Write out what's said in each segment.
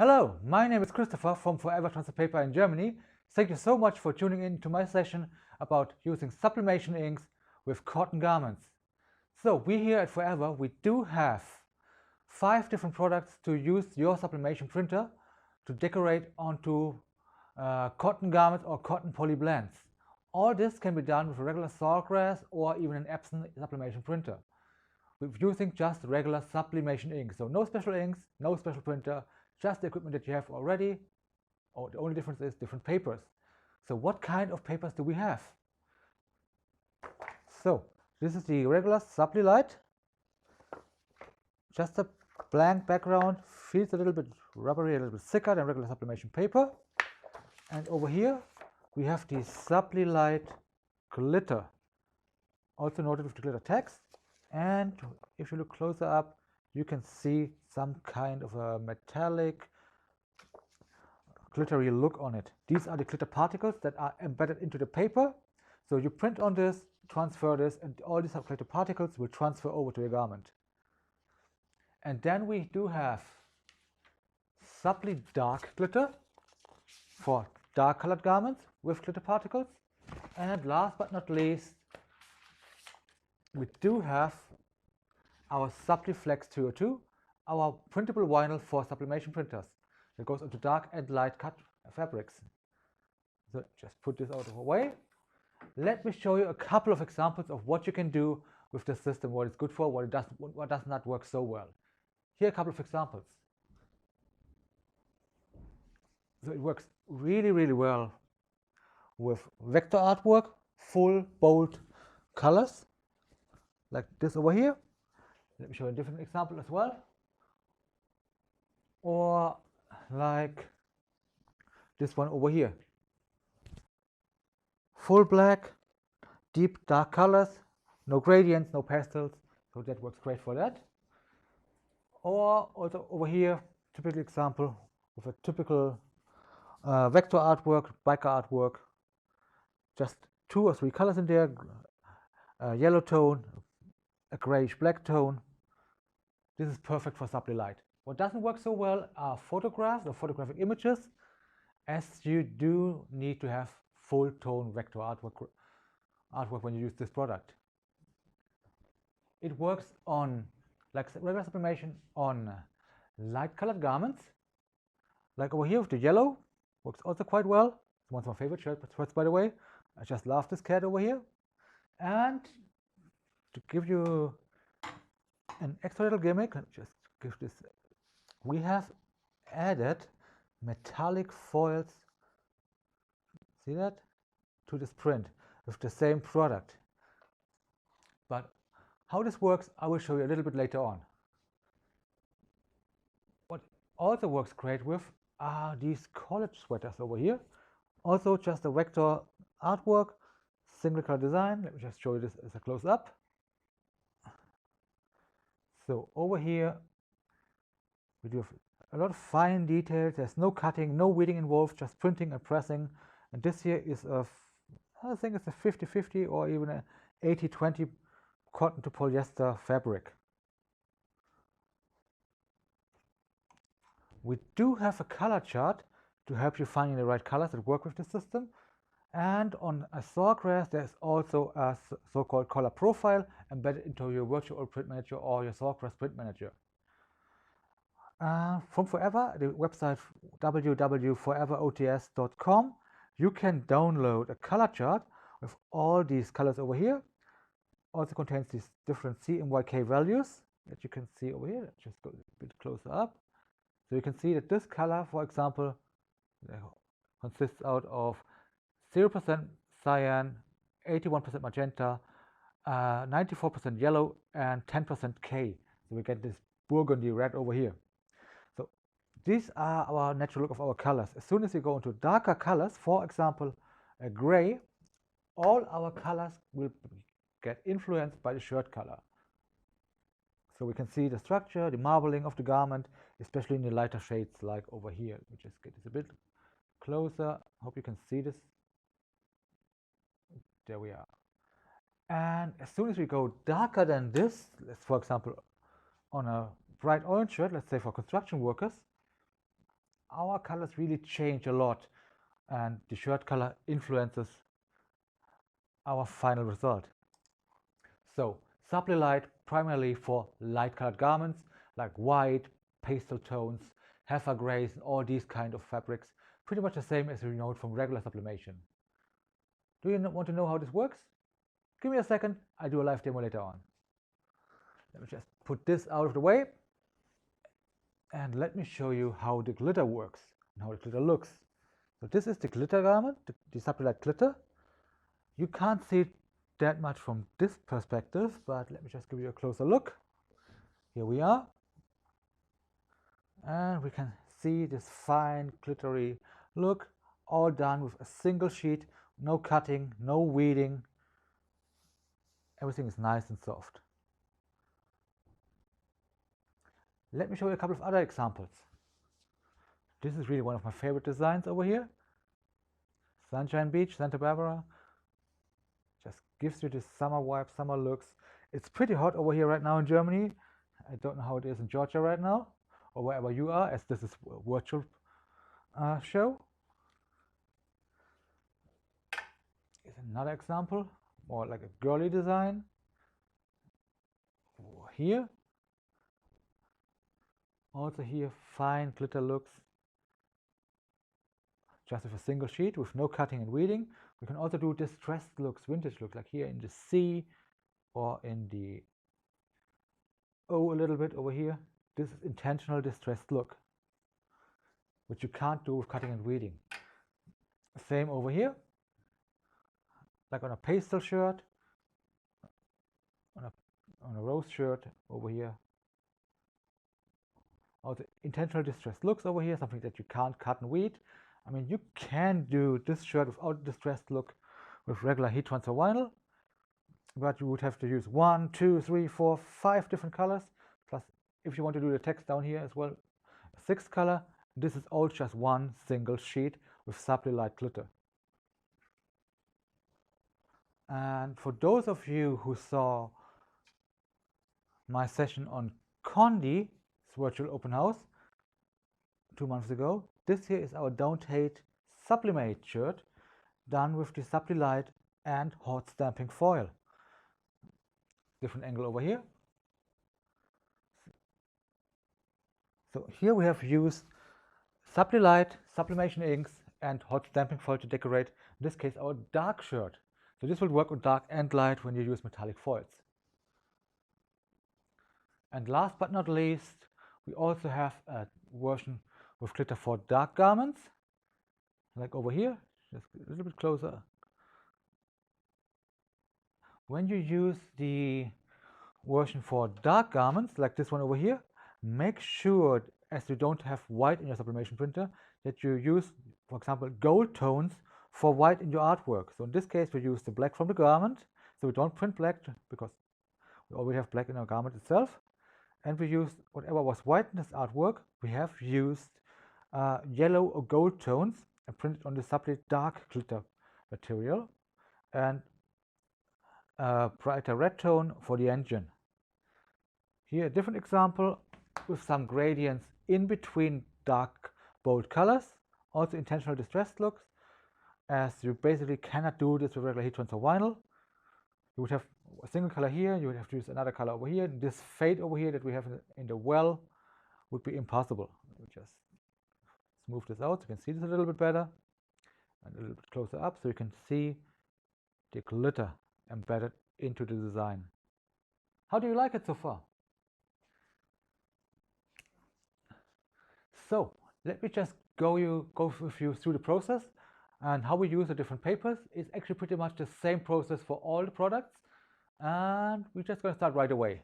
Hello, my name is Christopher from Forever Transfer Paper in Germany. Thank you so much for tuning in to my session about using sublimation inks with cotton garments. So we here at Forever, we do have 5 different products to use your sublimation printer to decorate onto cotton garments or cotton poly blends. All this can be done with a regular sawgrass or even an Epson sublimation printer with using just regular sublimation ink. So no special inks, no special printer, just the equipment that you have already. The only difference is different papers. So what kind of papers do we have? So this is the regular Sublilight, just a blank background, feels a little bit rubbery, a little bit thicker than regular sublimation paper. And over here we have the Sublilight glitter, also noted with the glitter text. And if you look closer up, you can see some kind of a metallic glittery look on it. These are the glitter particles that are embedded into the paper. So you print on this, transfer this, and all these glitter particles will transfer over to your garment. And then we do have Subli dark glitter for dark colored garments with glitter particles. And last but not least, we do have our SubliFlex 202, our printable vinyl for sublimation printers that goes into dark and light cut fabrics. So just put this out of the way. Let me show you a couple of examples of what you can do with the system, what it's good for, what does not work so well. Here are a couple of examples. So it works really, really well with vector artwork, full, bold colors, like this over here. Let me show you a different example as well. Or like this one over here. Full black, deep dark colors, no gradients, no pastels, so that works great for that. Or also over here, typical example with a typical vector artwork, biker artwork, just 2 or 3 colors in there, a yellow tone, a grayish black tone. This is perfect for Sublilight. What doesn't work so well are photographs or photographic images, as you do need to have full tone vector artwork when you use this product. It works on, like regular sublimation, on light colored garments, like over here with the yellow, works also quite well. It's one of my favorite shirts, by the way. I just love this cat over here. And to give you an extra little gimmick, just give this, we have added metallic foils, see that, to this print with the same product. But how this works, I will show you a little bit later on. What also works great with are these college sweaters over here. Also just a vector artwork, single color design. Let me just show you this as a close up. So over here we do have a lot of fine details. There's no cutting, no weeding involved, just printing and pressing. And this here is I think it's a 50-50 or even a 80-20 cotton to polyester fabric. We do have a color chart to help you finding the right colors that work with the system. And on a sawgrass, there's also a so-called color profile embedded into your virtual print manager or your sawgrass print manager. From Forever, the website www.foreverots.com, you can download a color chart with all these colors over here. Also contains these different CMYK values that you can see over here. Let's just go a bit closer up. So you can see that this color, for example, consists out of 0% cyan, 81% magenta, 94% yellow, and 10% K. So we get this burgundy red over here. So these are our natural look of our colors. As soon as we go into darker colors, for example, a gray, all our colors will get influenced by the shirt color. So we can see the structure, the marbling of the garment, especially in the lighter shades like over here. We just get this a bit closer. Hope you can see this. There we are. And as soon as we go darker than this, let's, for example, on a bright orange shirt, let's say for construction workers, our colors really change a lot, and the shirt color influences our final result. So Sublilight primarily for light colored garments like white, pastel tones, heifer grays, and all these kind of fabrics, pretty much the same as you know it from regular sublimation. Do you want to know how this works? Give me a second, I do a live demo later on. Let me just put this out of the way, and let me show you how the glitter works and how the glitter looks. So this is the glitter garment, the Sublilight glitter. You can't see it that much from this perspective, but let me just give you a closer look. Here we are, and we can see this fine glittery look, all done with a single sheet, no cutting, no weeding. Everything is nice and soft. Let me show you a couple of other examples. This is really one of my favorite designs over here. Sunshine Beach, Santa Barbara. Just gives you this summer vibe, summer looks. It's pretty hot over here right now in Germany. I don't know how it is in Georgia right now, or wherever you are, as this is a virtual show. Here's another example, more like a girly design. Over here. Also here, fine glitter looks. Just with a single sheet, with no cutting and weeding. We can also do distressed looks, vintage looks, like here in the sea, or in the a little bit over here. This is intentional distressed look, which you can't do with cutting and weeding. Same over here, like on a pastel shirt, on a rose shirt over here. Also intentional distressed looks over here, something that you can't cut and weed. I mean, you can do this shirt without distressed look with regular heat transfer vinyl, but you would have to use 1, 2, 3, 4, 5 different colors, plus if you want to do the text down here as well, 6th color. This is all just one single sheet with Sublilight glitter. And for those of you who saw my session on Condi, virtual open house, 2 months ago, this here is our Don't Hate Sublimate shirt, done with the Sublilight and hot stamping foil. Different angle over here. So here we have used Sublilight, sublimation inks, and hot stamping foil to decorate, in this case, our dark shirt. So this will work on dark and light when you use metallic foils. And last but not least, we also have a version with glitter for dark garments, like over here, just a little bit closer. When you use the version for dark garments, like this one over here, make sure, as you don't have white in your sublimation printer, that you use, for example, gold tones for white in your artwork. So in this case, we use the black from the garment, so we don't print black because we already have black in our garment itself. And we use whatever was white in this artwork. We have used yellow or gold tones and printed on the Sublilight dark glitter material, and brighter red tone for the engine. Here a different example with some gradients in between dark bold colors, also intentional distressed looks, as you basically cannot do this with regular heat transfer vinyl. You would have a single color here, you would have to use another color over here. This fade over here that we have in the well would be impossible. Let me just smooth this out so you can see this a little bit better, and a little bit closer up so you can see the glitter embedded into the design. How do you like it so far? So let me just go with you through the process, and how we use the different papers is actually pretty much the same process for all the products, and we're just going to start right away.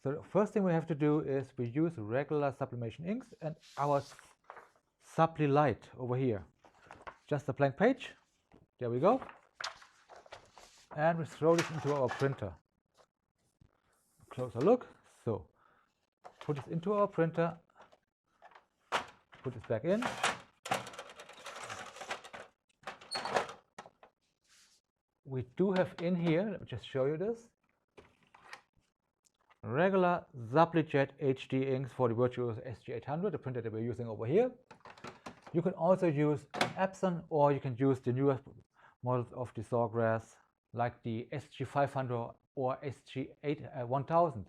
So the first thing we have to do is we use regular sublimation inks and our Sublilight over here. Just a blank page, there we go, and we throw this into our printer. Closer look. So put this into our printer, put this back in. We do have in here, let me just show you this, regular Sublijet HD inks for the Virtuoso SG800, the printer that we're using over here. You can also use Epson, or you can use the newest models of the Sawgrass, like the SG500 or SG1000.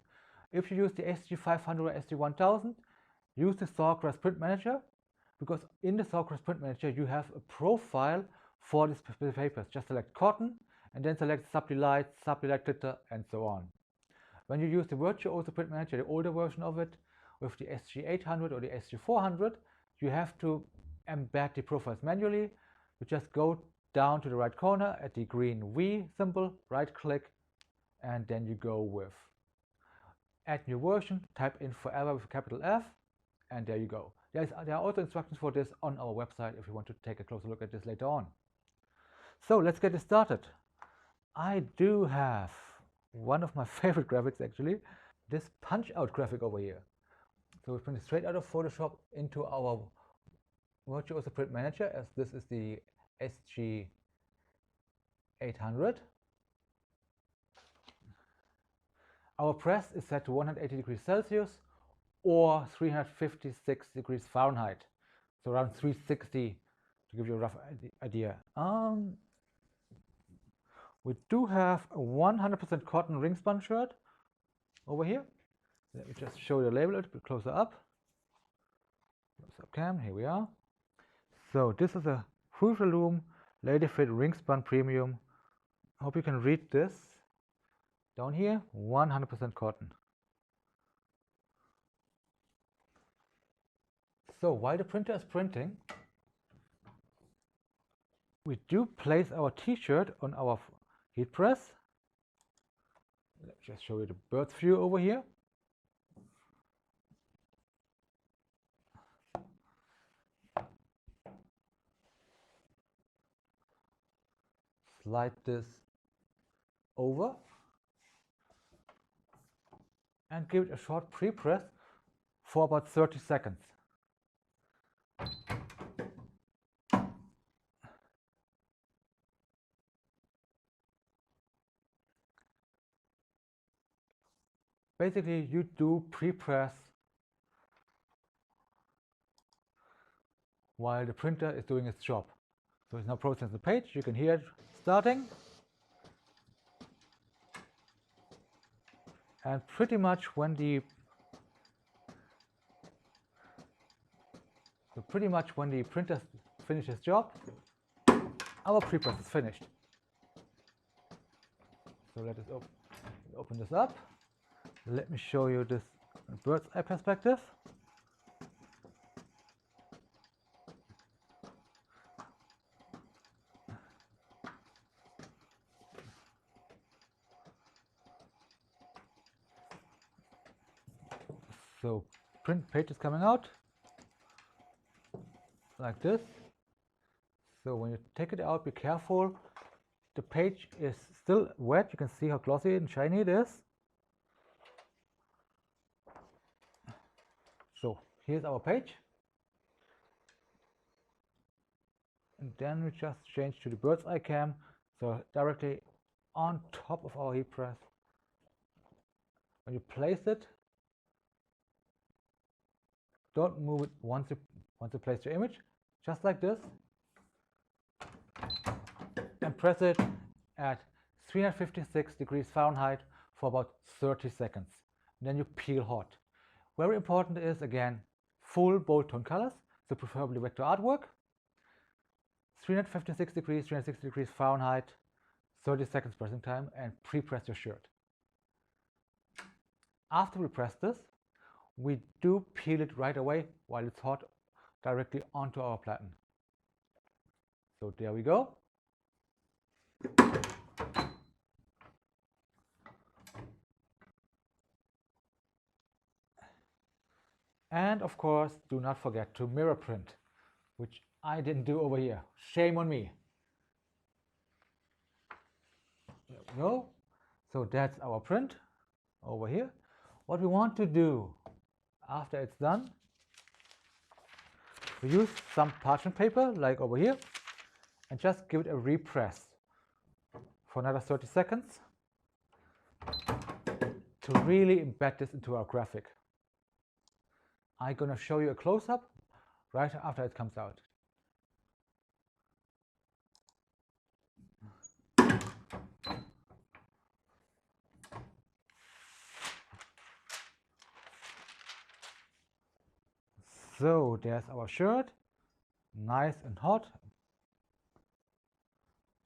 If you use the SG500 or SG1000, use the Sawgrass Print Manager, because in the Sawgrass Print Manager you have a profile for the specific papers. Just select cotton and then select Sublite, Sublite glitter, and so on. When you use the Virtuoso Print Manager, the older version of it, with the SG800 or the SG400, you have to embed the profiles manually. You just go down to the right corner at the green V symbol, right click, and then you go with add new version, type in forever with a capital F, and there you go. There are also instructions for this on our website if you want to take a closer look at this later on. So let's get it started. I do have one of my favorite graphics actually, this punch out graphic over here. So we print it straight out of Photoshop into our Virtuoso Print Manager, as this is the SG800. Our press is set to 180 degrees Celsius or 356 degrees Fahrenheit, so around 360 to give you a rough idea. We do have a 100% cotton ring spun shirt over here. Let me just show you the label a little bit closer up. Close up cam, here we are. So this is a Crucial Loom Lady Fit Ring Spun Premium. I hope you can read this. Down here, 100% cotton. So while the printer is printing, we do place our t-shirt on our heat press. Let me just show you the bird's view over here. Slide this over and give it a short pre-press for about 30 seconds. Basically, you do pre-press while the printer is doing its job. So it's now processing the page. You can hear it starting. And pretty much when the printer finishes its job, our pre-press is finished. So let us open this up. Let me show you this bird's eye perspective. So print page is coming out like this. So when you take it out, be careful. The page is still wet. You can see how glossy and shiny it is. So here's our page. And then we just change to the bird's eye cam. So directly on top of our heat press. When you place it, don't move it once you place your image, just like this, and press it at 356 degrees Fahrenheit for about 30 seconds. And then you peel hot. Very important is, again, full bold tone colors, so preferably vector artwork. 356 degrees, 360 degrees Fahrenheit, 30 seconds pressing time, and pre-press your shirt. After we press this, we do peel it right away while it's hot directly onto our platen. So there we go. And of course, do not forget to mirror print, which I didn't do over here. Shame on me. There we go. So that's our print over here. What we want to do after it's done, we use some parchment paper like over here and just give it a repress for another 30 seconds to really embed this into our graphic. I'm going to show you a close-up right after it comes out. So there's our shirt, nice and hot.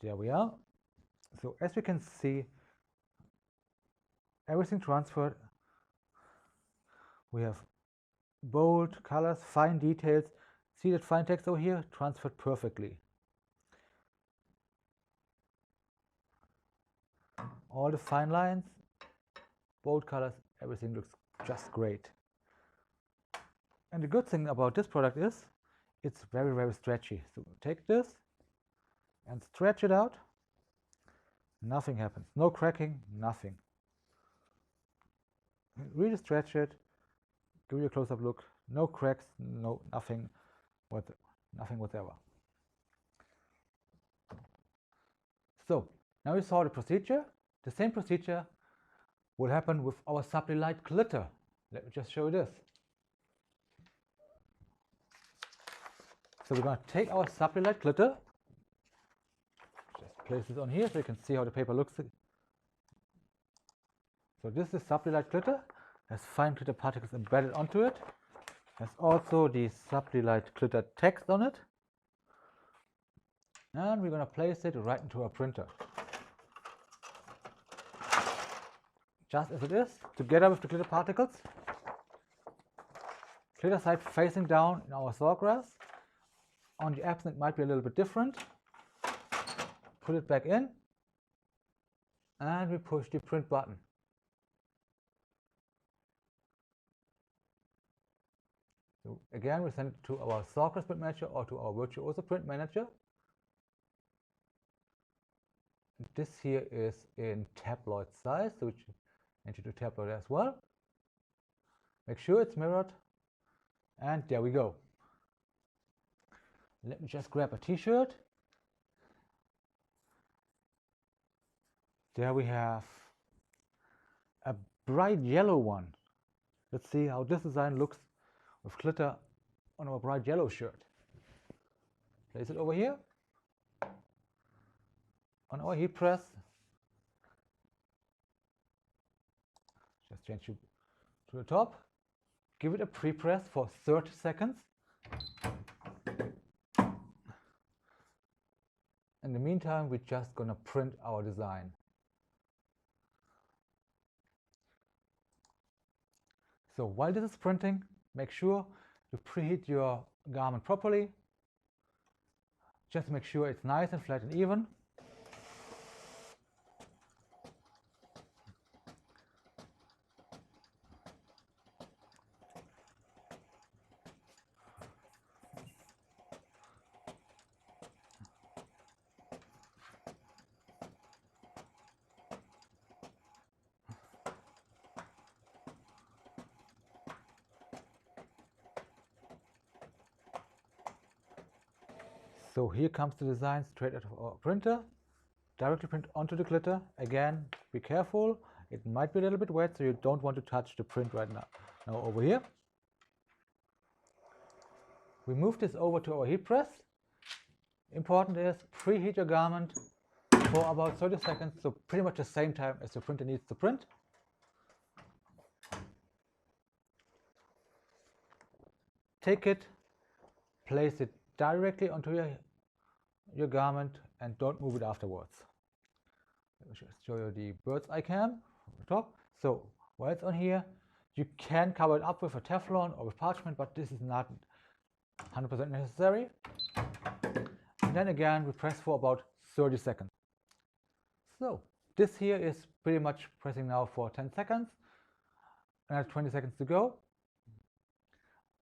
There we are. So as we can see, everything transferred. We have bold colors, fine details. See that fine text over here? Transferred perfectly. All the fine lines, bold colors, everything looks just great. And the good thing about this product is it's very, very stretchy. So take this and stretch it out. Nothing happens. No cracking, nothing. Really stretch it. Give you a close-up look. No cracks, nothing whatever. So now you saw the procedure. The same procedure will happen with our Sublilight glitter. Let me just show you this. So we're going to take our Sublilight glitter, just place this on here so you can see how the paper looks. So this is Sublilight glitter, has fine glitter particles embedded onto it, has also the Sublilight glitter text on it, and we're going to place it right into our printer. Just as it is, together with the glitter particles. Glitter side facing down in our sawgrass. On the Epson it might be a little bit different. Put it back in, and we push the print button. So again, we send it to our Sawgrass Print Manager or to our Virtuoso Print Manager. And this here is in tabloid size, so we need to do tabloid as well. Make sure it's mirrored, and there we go. Let me just grab a t-shirt. There we have a bright yellow one. Let's see how this design looks with glitter on our bright yellow shirt. Place it over here on our heat press. Just change it to the top. Give it a pre-press for 30 seconds. In the meantime, we're just gonna print our design. So while this is printing, make sure you preheat your garment properly. Just make sure it's nice and flat and even. So here comes the design straight out of our printer. Directly print onto the glitter. Again, be careful. It might be a little bit wet, so you don't want to touch the print right now. Now over here. We move this over to our heat press. Important is preheat your garment for about 30 seconds, so pretty much the same time as your printer needs to print. Take it, place it directly onto your garment, and don't move it afterwards. Let me just show you the bird's eye cam on the top. So while it's on here, you can cover it up with a Teflon or with parchment, but this is not 100% necessary. And then again, we press for about 30 seconds. So this here is pretty much pressing now for 10 seconds. Another 20 seconds to go.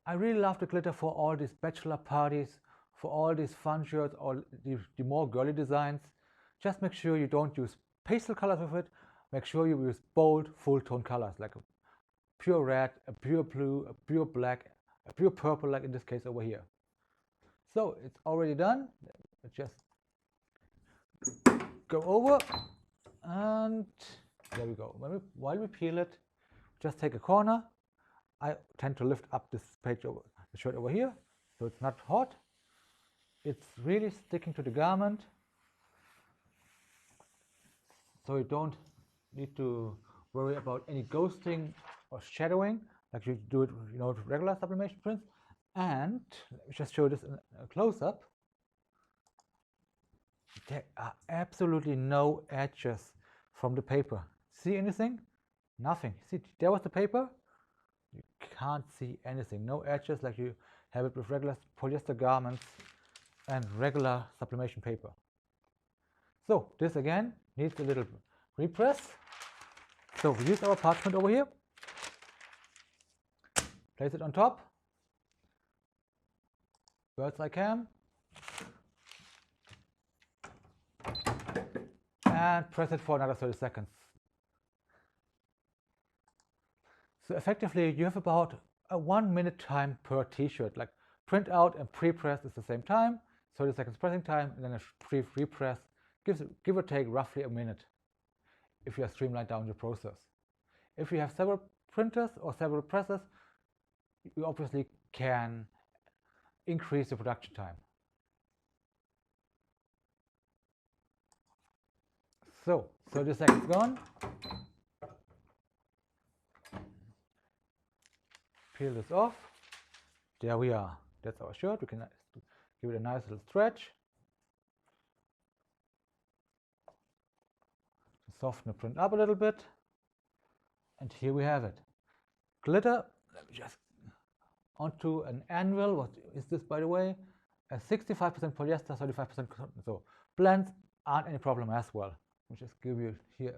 I really love the glitter for all these bachelor parties, for all these fun shirts, or the more girly designs. Just make sure you don't use pastel colors with it. Make sure you use bold, full tone colors, like a pure red, a pure blue, a pure black, a pure purple, like in this case over here. So it's already done. Let's just go over, and there we go. While we peel it, just take a corner. I tend to lift up this page over the shirt over here, so it's not hot. It's really sticking to the garment, so you don't need to worry about any ghosting or shadowing like you do it, with regular sublimation prints. And let me just show this in a close-up. There are absolutely no edges from the paper. See anything? Nothing. See, there was the paper. You can't see anything. No edges like you have it with regular polyester garments and regular sublimation paper. So this again needs a little repress. So we use our parchment over here. Place it on top. Bird's eye cam. And press it for another 30 seconds. So effectively you have about a 1 minute time per t-shirt, like print out and pre-press is the same time, 30 seconds pressing time, and then a pre-repress gives, give or take, roughly a minute if you have streamlined down your process. If you have several printers or several presses, you obviously can increase the production time. So 30 seconds gone. Peel this off. There we are. That's our shirt. We can give it a nice little stretch. Soften the print up a little bit. And here we have it. Glitter. Let me just onto an anvil. What is this, by the way? A 65% polyester, 35% cotton. So blends aren't any problem as well. Let me just give you here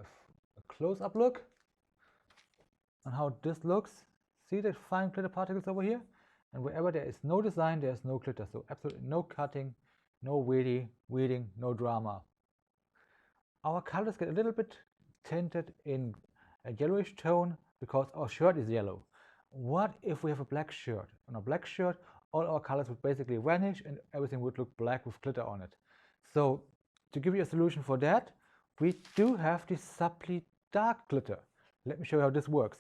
a close-up look on how this looks. See the fine glitter particles over here? And wherever there is no design, there is no glitter. So absolutely no cutting, no weeding, no drama. Our colors get a little bit tinted in a yellowish tone because our shirt is yellow. What if we have a black shirt? On a black shirt, all our colors would basically vanish and everything would look black with glitter on it. So to give you a solution for that, we do have this Subli dark glitter. Let me show you how this works.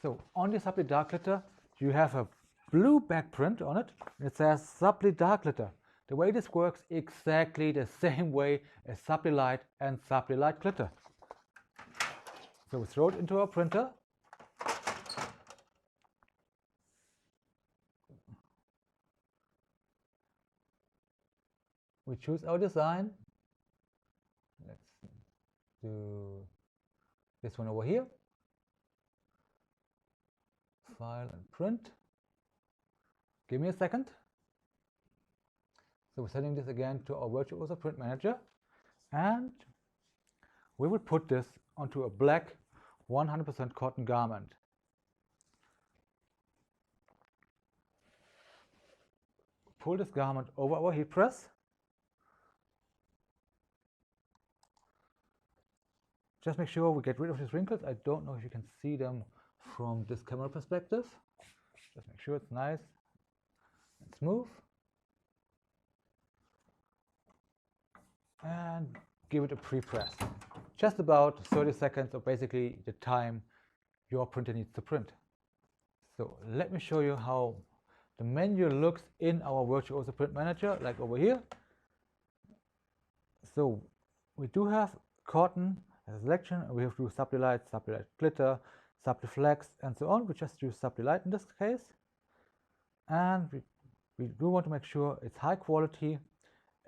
So on the Subli dark glitter, you have a blue backprint on it. It says Subli dark glitter. The way this works exactly the same way as Subli light and Subli light glitter. So we throw it into our printer. We choose our design. Let's do this one over here. File and print. Give me a second. So we're sending this again to our Virtuoso Print Manager, and we will put this onto a black 100% cotton garment. Pull this garment over our heat press. Just make sure we get rid of these wrinkles. I don't know if you can see them from this camera perspective. Just make sure it's nice and smooth. And give it a pre-press. Just about 30 seconds, or basically the time your printer needs to print. So let me show you how the menu looks in our Virtuoso Print Manager, like over here. So we do have cotton as a selection, and we have to do Subli light, Subli light glitter, Subli flex, and so on. We just use Subli light in this case. And we do want to make sure it's high quality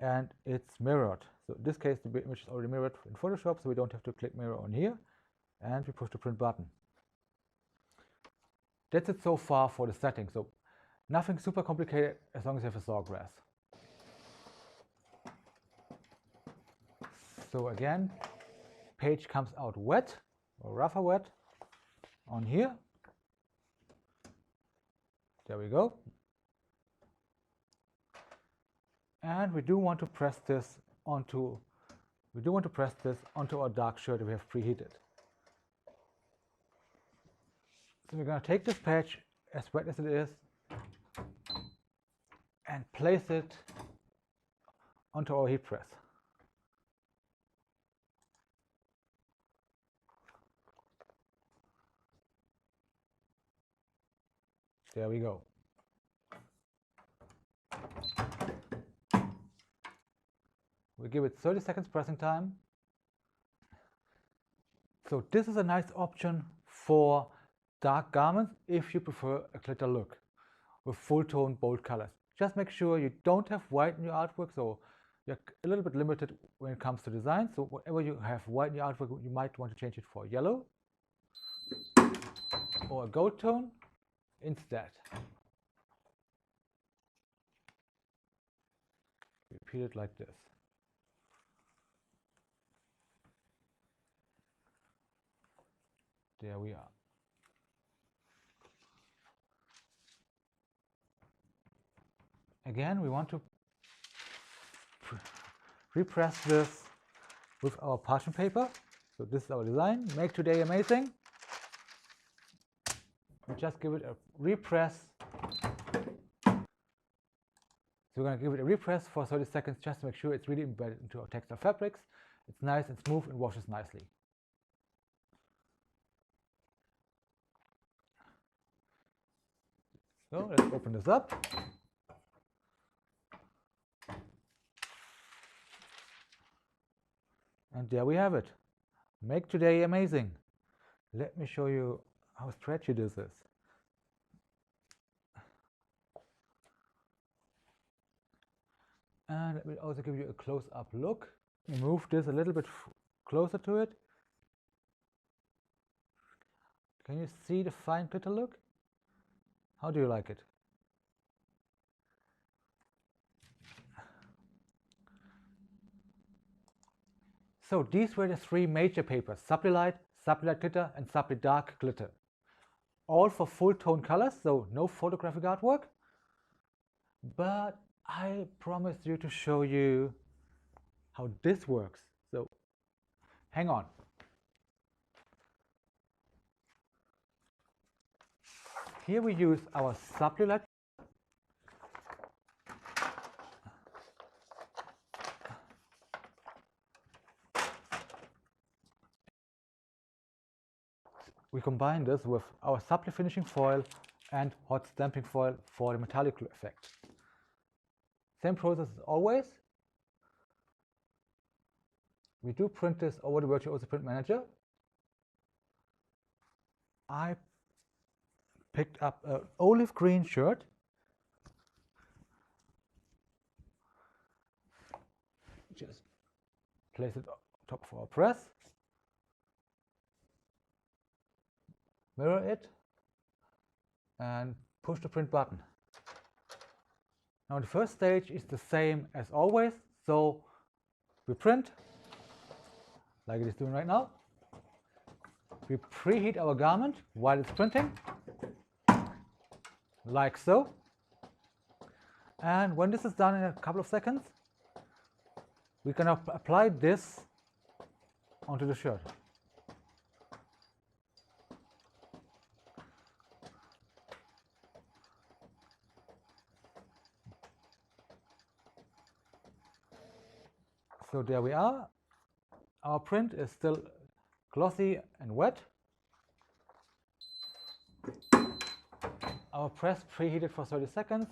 and it's mirrored. So in this case, the image is already mirrored in Photoshop, so we don't have to click mirror on here. And we push the print button. That's it so far for the settings. So nothing super complicated as long as you have a sawgrass. So again, page comes out wet or rougher wet on here. There we go. And we do want to press this onto our dark shirt that we have preheated. So we're going to take this page, as wet as it is, and place it onto our heat press. There we go. We give it 30 seconds pressing time. So this is a nice option for dark garments if you prefer a glitter look. with full tone bold colors. Just make sure you don't have white in your artwork, so you're a little bit limited when it comes to design. So whatever you have white in your artwork, you might want to change it for yellow or a gold tone instead. Repeat it like this. There we are. Again, we want to repress this with our parchment paper. So this is our design. Make today amazing. We just give it a repress. So we're going to give it a repress for 30 seconds just to make sure it's really embedded into our textile fabrics. It's nice and smooth and washes nicely. So let's open this up. And there we have it. Make today amazing. Let me show you how stretchy this is. And let me also give you a close-up look. Move this a little bit closer to it. Can you see the fine glitter look? How do you like it? So these were the three major papers: Sublilight, Sublilight Glitter and Subli Dark Glitter. All for full tone colors, so no photographic artwork. But I promised you to show you how this works. So hang on. Here we use our Sublilight. We combine this with our Subli finishing foil and hot stamping foil for the metallic effect. Same process as always. We do print this over the Virtuoso Print Manager. I picked up an olive green shirt. Just place it on top of our press. Mirror it and push the print button. Now the first stage is the same as always, so we print like it is doing right now. We preheat our garment while it's printing, like so. And when this is done in a couple of seconds, we can apply this onto the shirt. So there we are. Our print is still glossy and wet. Our press preheated for 30 seconds.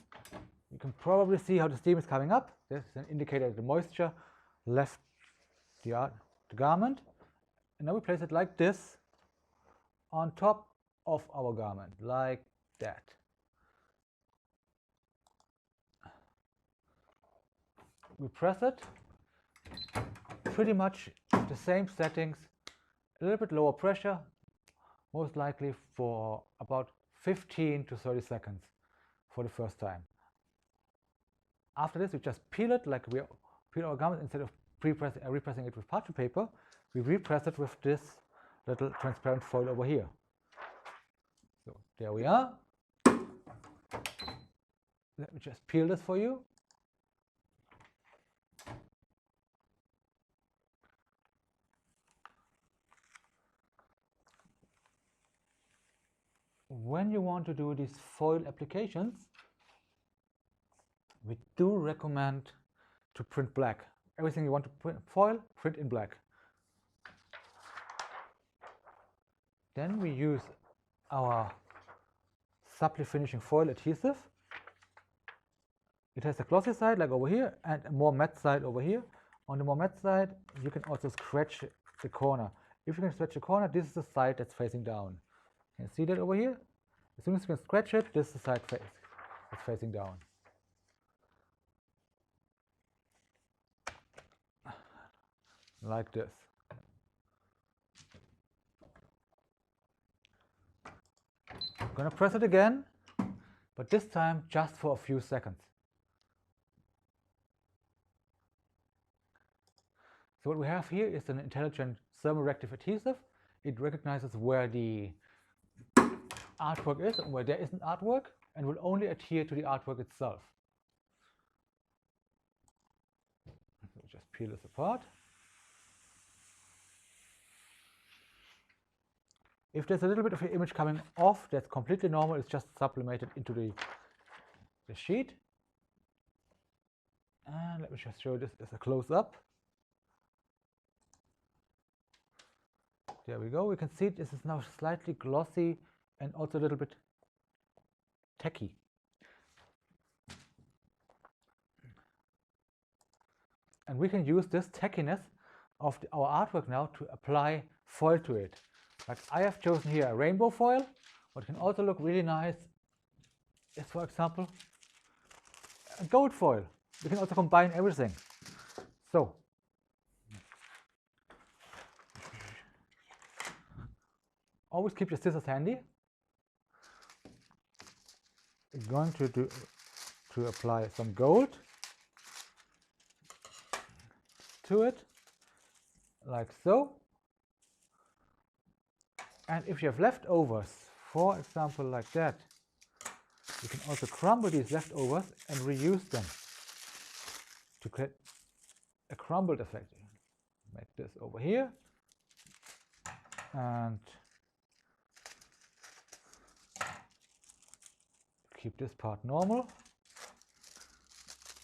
You can probably see how the steam is coming up. This is an indicator that the moisture left the garment. And now we place it like this on top of our garment, like that. We press it. Pretty much the same settings, a little bit lower pressure, most likely for about 15 to 30 seconds for the first time. After this, we just peel it like we peel our garment. Instead of repressing it with parchment paper, we repress it with this little transparent foil over here. So there we are. Let me just peel this for you. When you want to do these foil applications, we do recommend to print black. Everything you want to print foil, print in black. Then we use our Subli finishing foil adhesive. It has a glossy side like over here and a more matte side over here. On the more matte side, you can also scratch the corner. If you can scratch the corner, this is the side that's facing down. You can see that over here. As soon as you can scratch it, this is the side face. it's facing down. Like this. I'm going to press it again, but this time just for a few seconds. So what we have here is an intelligent thermoreactive adhesive. It recognizes where the artwork is and where there isn't artwork, and will only adhere to the artwork itself. So just peel this apart. If there's a little bit of the image coming off, that's completely normal. It's just sublimated into the sheet. And let me just show this as a close-up. There we go. We can see this is now slightly glossy and also a little bit tacky. And we can use this tackiness of our artwork now to apply foil to it. Like I have chosen here a rainbow foil. What can also look really nice is, for example, a gold foil. You can also combine everything. So always keep your scissors handy. We're going to apply some gold to it, like so. And if you have leftovers, for example, like that, you can also crumble these leftovers and reuse them to create a crumbled effect. Make this over here and keep this part normal.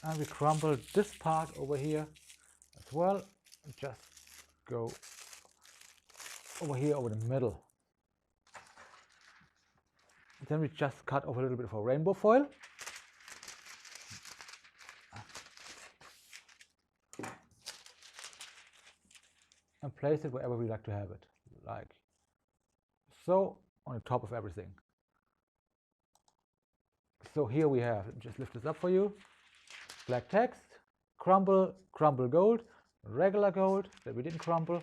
And we crumble this part over here as well. Just go over here over the middle. Then we just cut off a little bit of our rainbow foil. And place it wherever we like to have it, like so, on the top of everything. So here we have, just lift this up for you, black text, crumble, crumble gold, regular gold that we didn't crumble,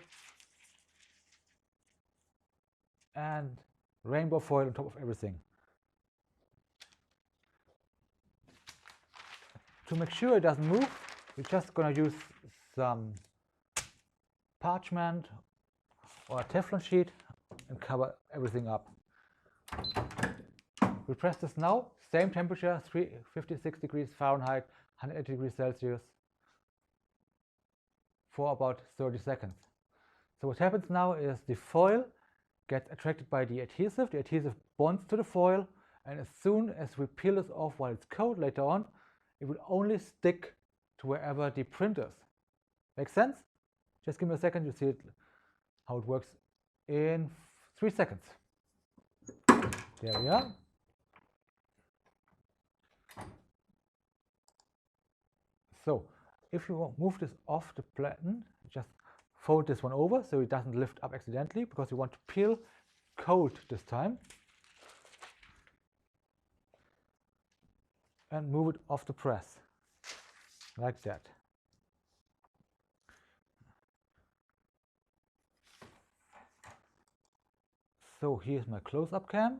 and rainbow foil on top of everything. To make sure it doesn't move, we're just going to use some parchment or a Teflon sheet and cover everything up. We press this now, same temperature, 56 degrees Fahrenheit, 180 degrees Celsius, for about 30 seconds. So what happens now is the foil gets attracted by the adhesive bonds to the foil, and as soon as we peel this off while it's cold later on, it will only stick to wherever the print is. Make sense? Just give me a second, you see it, how it works in 3 seconds. There we are. So if you move this off the platen, just fold this one over so it doesn't lift up accidentally, because you want to peel cold this time. And move it off the press, like that. So here's my close-up cam.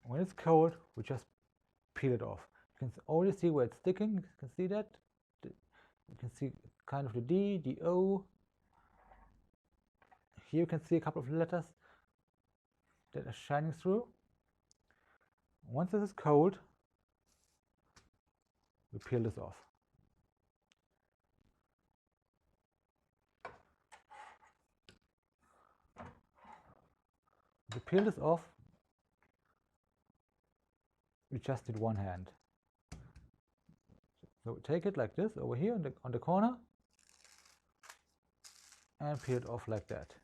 When it's cold, we just peel it off. You can already see where it's sticking. You can see that. You can see kind of the D, the O. Here you can see a couple of letters that are shining through. Once this is cold, we peel this off. To peel this off, we just did one hand. So we take it like this over here on the corner and peel it off like that.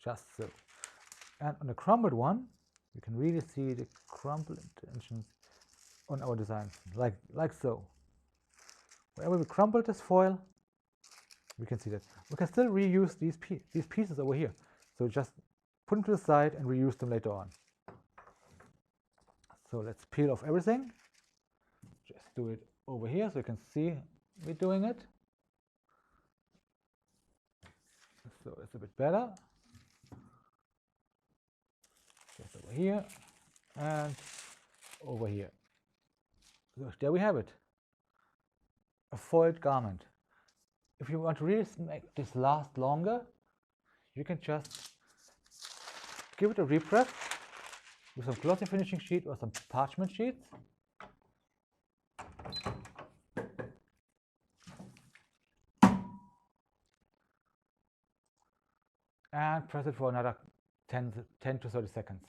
Just so. And on the crumbled one, you can really see the crumbled intentions on our designs, like so. Wherever we crumbled this foil, We can see that. We can still reuse these pieces over here. So just put them to the side and reuse them later on. So let's peel off everything. Just do it over here so you can see me doing it. So it's a bit better. Just over here and over here. So there we have it. A foiled garment. If you want to really make this last longer, you can just give it a repress with some glossy finishing sheet or some parchment sheets. And press it for another 10 to 30 seconds.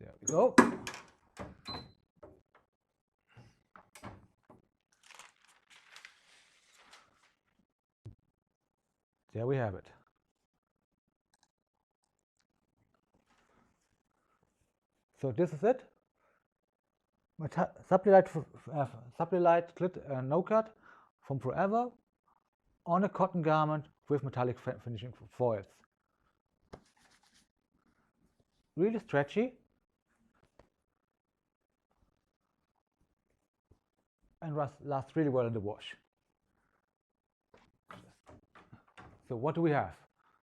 There we go. There we have it. So this is it. My Sublilite no cut from Forever on a cotton garment with metallic finishing foils. Really stretchy and lasts really well in the wash. So what do we have?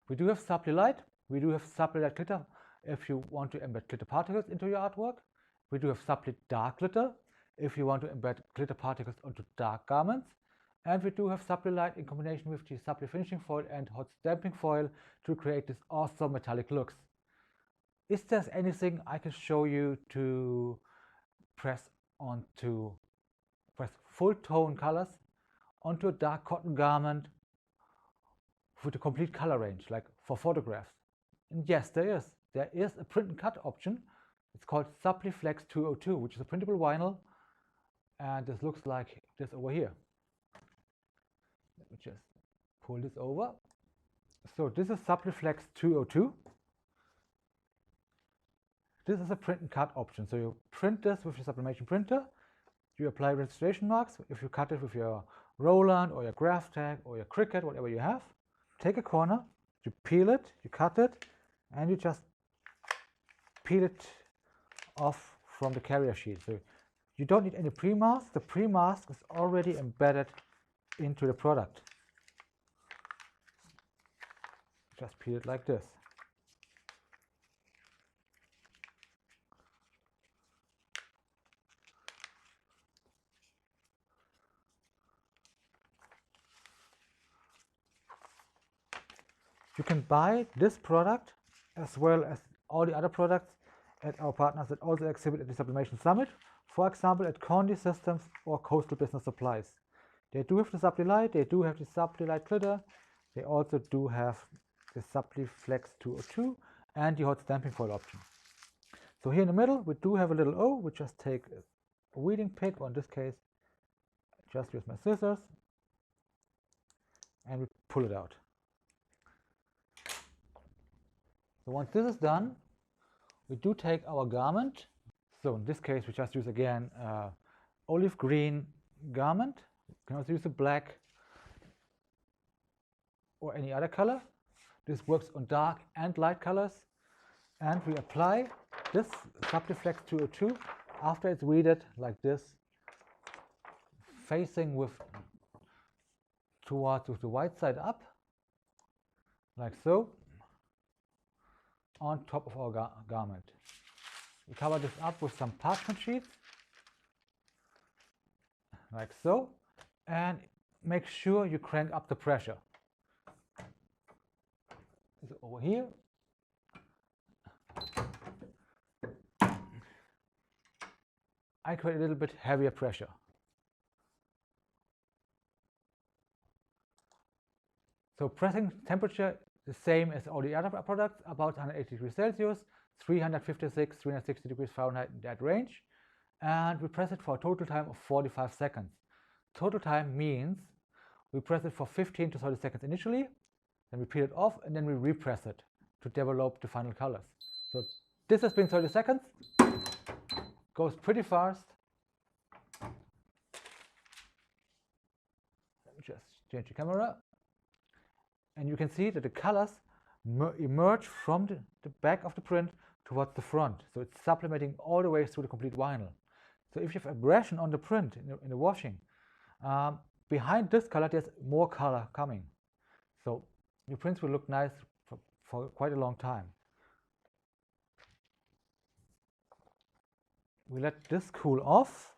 We do have Sublilite. We do have Sublilite glitter if you want to embed glitter particles into your artwork. We do have Sublit dark glitter if you want to embed glitter particles onto dark garments. And we do have Sublilite in combination with the Sublit finishing foil and hot stamping foil to create this awesome metallic looks. Is there anything I can show you to press full tone colors onto a dark cotton garment with a complete color range, like for photographs? And yes, there is. There is a print and cut option. It's called Subliflex 202, which is a printable vinyl, and this looks like this over here. Let me just pull this over. So this is Subliflex 202. This is a print and cut option. So you print this with your sublimation printer. You apply registration marks. If you cut it with your Roland or your Graph Tag or your Cricut, whatever you have, take a corner, you peel it, you cut it, and you just peel it off from the carrier sheet. So you don't need any pre-mask. The pre-mask is already embedded into the product. Just peel it like this. You can buy this product as well as all the other products at our partners that also exhibit at the Sublimation Summit, for example at Condi Systems or Coastal Business Supplies. They do have the Sublilite, they do have the Sublilite glitter, they also do have the Subliflex 202 and the hot stamping foil option. So here in the middle we do have a little O. We just take a weeding pick, or in this case just use my scissors, and we pull it out. So once this is done, we do take our garment. So in this case, we just use again olive green garment. You can also use a black or any other color. This works on dark and light colors. And we apply this Subliflex 202 after it's weeded like this, facing towards the white side up, like so, on top of our garment. We cover this up with some parchment sheets, like so, and make sure you crank up the pressure. So over here, I create a little bit heavier pressure. So pressing temperature the same as all the other products, about 180 degrees Celsius, 356, 360 degrees Fahrenheit in that range. And we press it for a total time of 45 seconds. Total time means we press it for 15 to 30 seconds initially, then we peel it off, and then we repress it to develop the final colors. So this has been 30 seconds, goes pretty fast. change the camera, and you can see that the colors emerge from the back of the print towards the front. So it's sublimating all the way through the complete vinyl. So if you have abrasion on the print in the washing, behind this color there's more color coming. So your prints will look nice for quite a long time. We let this cool off.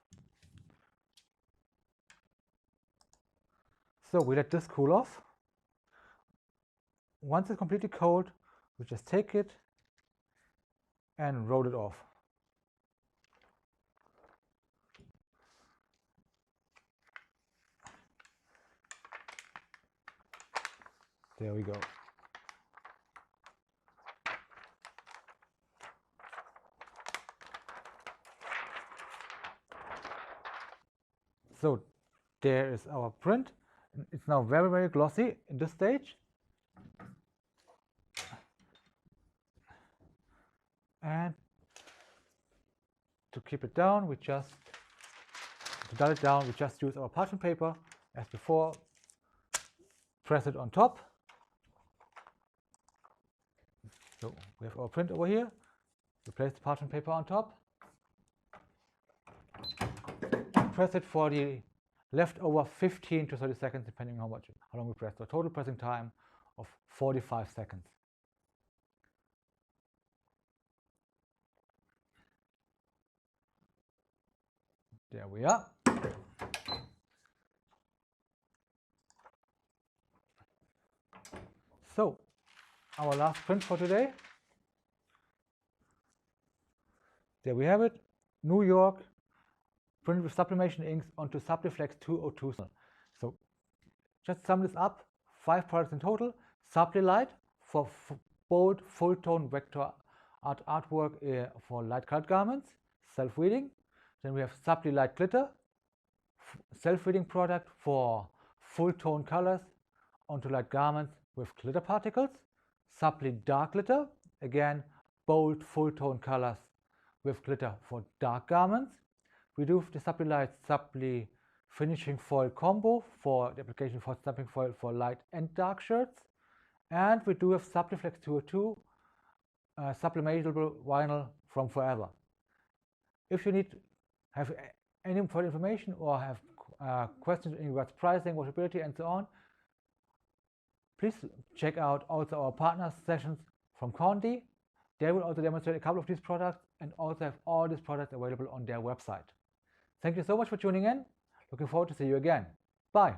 So we let this cool off. Once it's completely cold, we just take it and roll it off. There we go. So there is our print. It's now very, very glossy in this stage. And to keep it down, to dull it down, we just use our parchment paper as before. Press it on top. So we have our print over here. We place the parchment paper on top. Press it for the leftover 15 to 30 seconds, depending on how long we press. So total pressing time of 45 seconds. There we are. So our last print for today. There we have it. New York, printed with sublimation inks onto Subliflex 202. So just sum this up, 5 products in total. Sublilight for bold full tone vector artwork for light colored garments, self-reading. Then we have Sublilight glitter, self-reading product for full tone colors onto light garments with glitter particles. Subli dark glitter, again bold full tone colors with glitter for dark garments. We do the Sublilight Subli finishing foil combo for the application for stamping foil for light and dark shirts. And we do have Subliflex 202 sublimatable vinyl from Forever. If you have any further information or have questions in regards to pricing, washability, and so on, please check out also our partner sessions from Conti. They will also demonstrate a couple of these products and also have all these products available on their website. Thank you so much for tuning in. Looking forward to see you again. Bye.